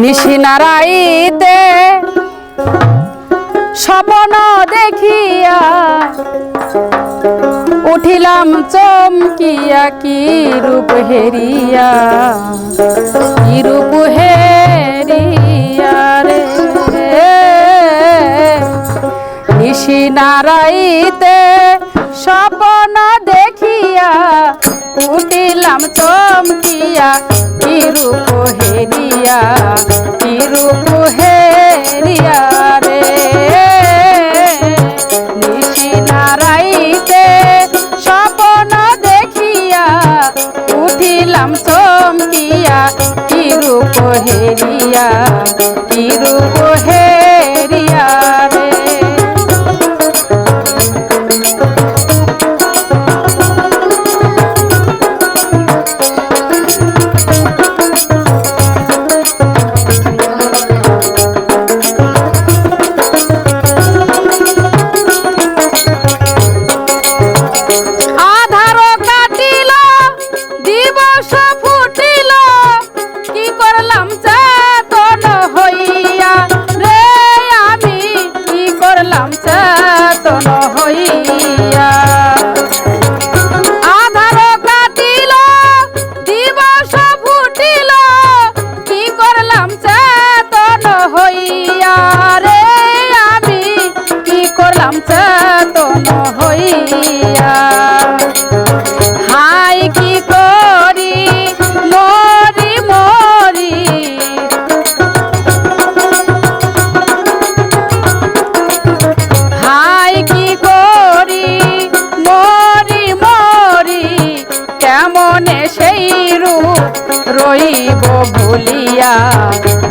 নিশিনারাইতে স্বপ্ন দেখিয়া উঠিলাম চমকিয়া, কি রূপ হেরিয়া, কি রূপ হেরিয়া রে। নিশিনারাইতে স্বপ্ন দেখিয়া উঠিলাম চমকিয়া, কি রূপ হেরিয়া, কি রূপ হেরিয়া রে। নিশিনারাইতে স্বপ্ন দেখিয়া উঠিলাম চমকিয়া, কি রূপ হেরিয়া, কি রূপ হেরিয়া রে। হাই কি করি মরি মরি, হাই কি করি মরি মরি, কেমনে সেই রূপ রইব ভুলিয়া,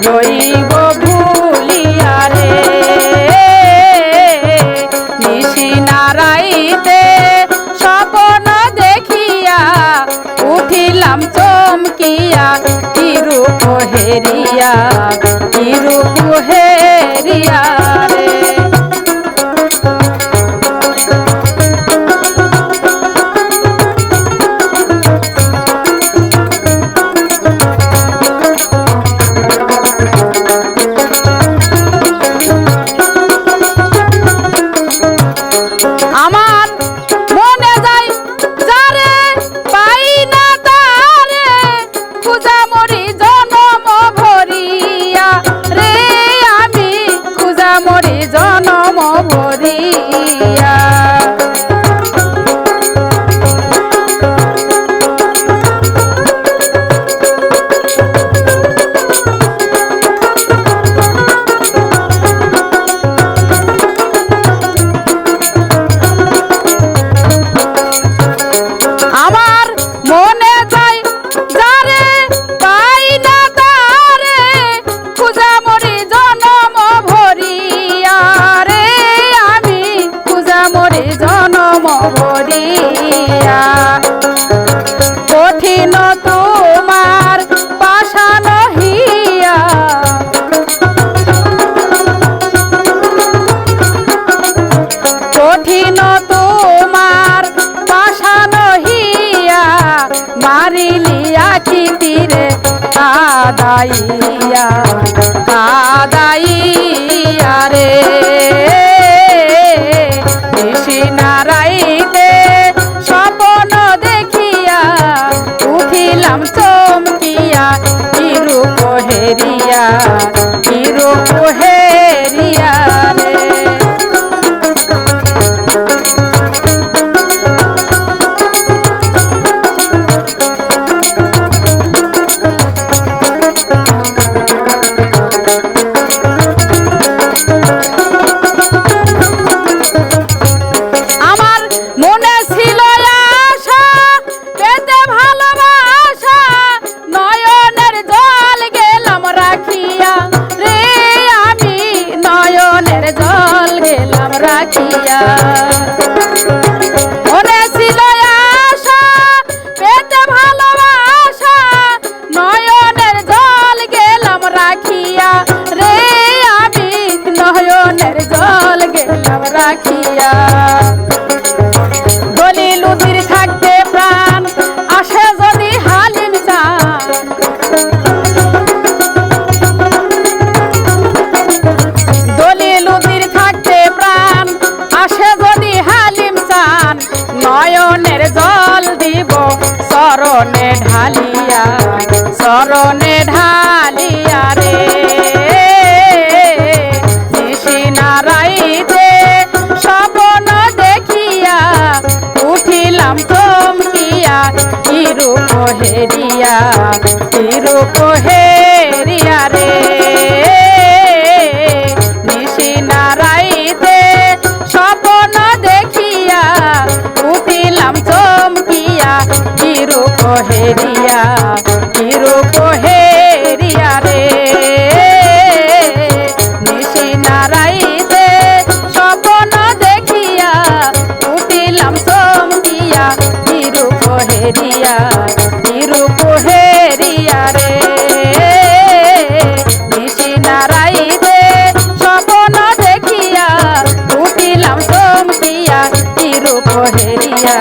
রইব ভুলিয়া রে। নিশিনারাইতে স্বপ্ন দেখিয়া উঠিলাম চমকিয়া, কি রূপ হেরিয়া, কি রূপ হেরিয়া রে। জনম ভরিয়া আমার মনে যায় যারে পাই না তারে, খুঁজা মরি জনম ভরিয়া রে। আমি খুঁজা মরি জনম ভরিয়া, কঠিন তোমার পাষাণ হিয়া, কঠিন তোমার পাষাণ হিয়া, মারিলিয়া কি তীরে কাদাইয়া, কাদাইয়া রে। নিশিনারাইতে স্বপ্ন দেখিয়া উঠিলাম চমকিয়া, কি রূপ হেরিয়া, কি রূপ হেরিয়া রে। মনে ছিল আশা পেতে ভালোবাসা, নয়নের জল গেলাম রাখিয়া রে। আমি নয়নের জল গেলাম রাখিয়া, দলিল উদির থাকতে প্রাণ আসে যদি হালিম চা, উঠিলাম চমকিয়া কি রূপ হেরিয়া রে নিশি নারাইতে স্বপ্ন দেখিয়া উঠিলাম চমকিয়া কি রূপ হেরিয়া রে নিশি নারাইতে স্বপ্ন দেখিয়া উঠিলাম চমকিয়া কি রূপ হেরিয়া রে নিশি নারাইতে স্বপ্ন দেখিয়া উঠিলাম চমকিয়া কি রূপ হেরিয়া